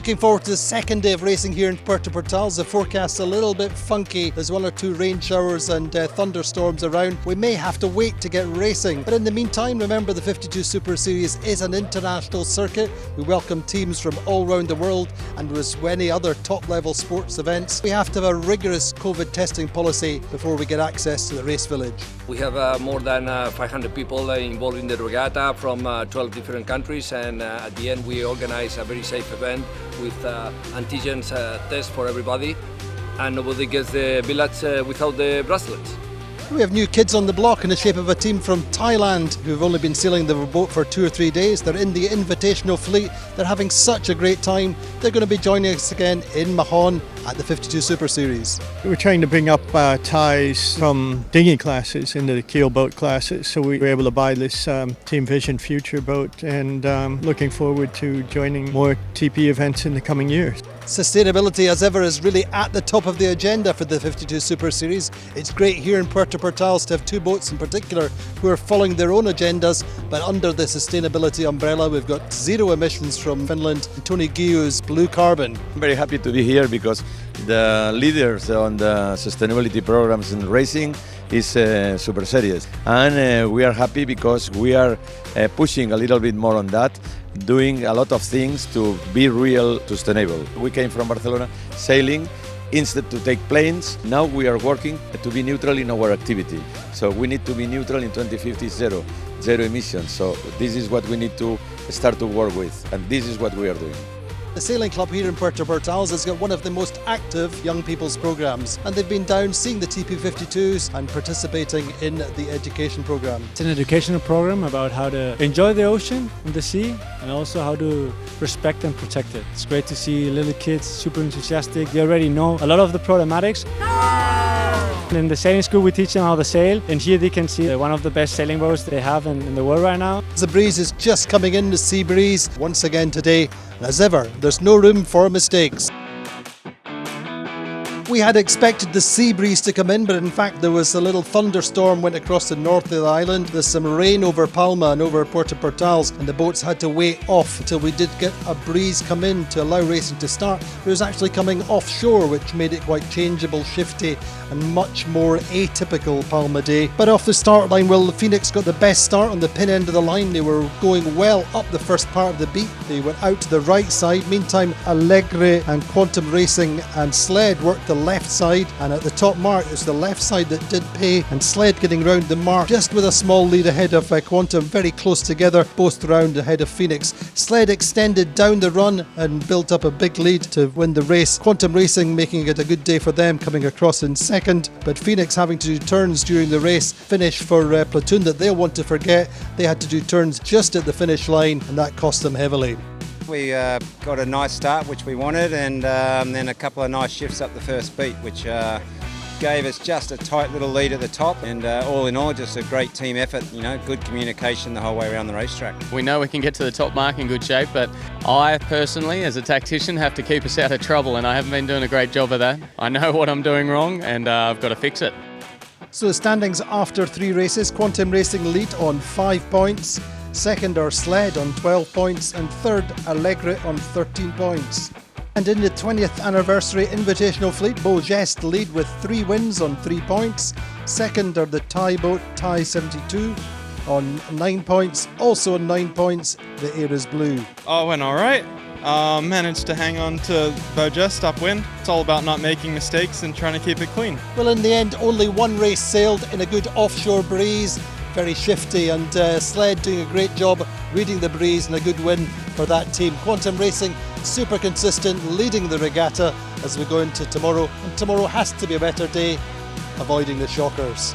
Looking forward to the second day of racing here in Puerto. The forecast's a little bit funky. There's one or two rain showers and thunderstorms around. We may have to wait to get racing. But in the meantime, remember the 52 Super Series is an international circuit. We welcome teams from all around the world, and as with any other top-level sports events, we have to have a rigorous COVID testing policy before we get access to the race village. We have more than 500 people involved in the regatta from 12 different countries, and at the end we organize a very safe event with antigens test for everybody, and nobody gets the village without the bracelets. We have new kids on the block in the shape of a team from Thailand who've only been sailing the boat for 2 or 3 days. They're in the invitational fleet. They're having such a great time. They're going to be joining us again in Mahon at the 52 Super Series. We're trying to bring up Thais from dinghy classes into the keel boat classes, so we were able to buy this Team Vision Future boat, and looking forward to joining more TP events in the coming years. Sustainability, as ever, is really at the top of the agenda for the 52 Super Series. It's great here in Puerto Portales to have two boats in particular who are following their own agendas, but under the sustainability umbrella. We've got zero emissions from Finland and Tony Guiu's blue carbon. I'm very happy to be here because the leaders on the sustainability programs in racing is Super Series, and we are happy because we are pushing a little bit more on that, doing a lot of things to be real sustainable. We came from Barcelona sailing instead to take planes. Now we are working to be neutral in our activity. So we need to be neutral in 2050, zero emissions. So this is what we need to start to work with, and this is what we are doing. The sailing club here in Puerto Portales has got one of the most active young people's programs, and they've been down seeing the TP52s and participating in the education program. It's an educational program about how to enjoy the ocean and the sea, and also how to respect and protect it. It's great to see little kids super enthusiastic. They already know a lot of the problematics. In the sailing school we teach them how to sail, and here they can see one of the best sailing boats they have in the world right now. The breeze is just coming in, the sea breeze, once again today. And as ever, there's no room for mistakes. We had expected the sea breeze to come in, but in fact there was a little thunderstorm went across the north of the island. There's some rain over Palma and over Puerto Portales, and the boats had to wait off until we did get a breeze come in to allow racing to start. It was actually coming offshore, which made it quite changeable, shifty, and much more atypical Palma day. But off the start line, well, Phoenix got the best start on the pin end of the line. They were going well up the first part of the beat. They went out to the right side. Meantime, Alegre and Quantum Racing and Sled worked the left side, and at the top mark it was the left side that did pay, and Sled getting round the mark just with a small lead ahead of Quantum, very close together, both round ahead of Phoenix. Sled extended down the run and built up a big lead to win the race. Quantum Racing making it a good day for them, coming across in second, but Phoenix having to do turns during the race. Finish for Platoon that they'll want to forget. They had to do turns just at the finish line, and that cost them heavily. We got a nice start, which we wanted, and then a couple of nice shifts up the first beat, which gave us just a tight little lead at the top, and all in all just a great team effort, you know, good communication the whole way around the racetrack. We know we can get to the top mark in good shape, but I personally, as a tactician, have to keep us out of trouble, and I haven't been doing a great job of that. I know what I'm doing wrong, and I've got to fix it. So the standings after 3 races: Quantum Racing lead on 5 points, second are Sled on 12 points, and third Alegre on 13 points. And in the 20th anniversary invitational fleet, Beau Geste lead with 3 wins on 3 points. Second are the Thai boat Thai 72 on 9 points. Also on 9 points, the Air is Blue. Oh, it went all right. Managed to hang on to Beau Geste upwind. It's all about not making mistakes and trying to keep it clean. Well, in the end, only one race sailed in a good offshore breeze. Very shifty, and Sled doing a great job reading the breeze, and a good win for that team. Quantum Racing super consistent, leading the regatta as we go into tomorrow, and tomorrow has to be a better day, avoiding the shockers.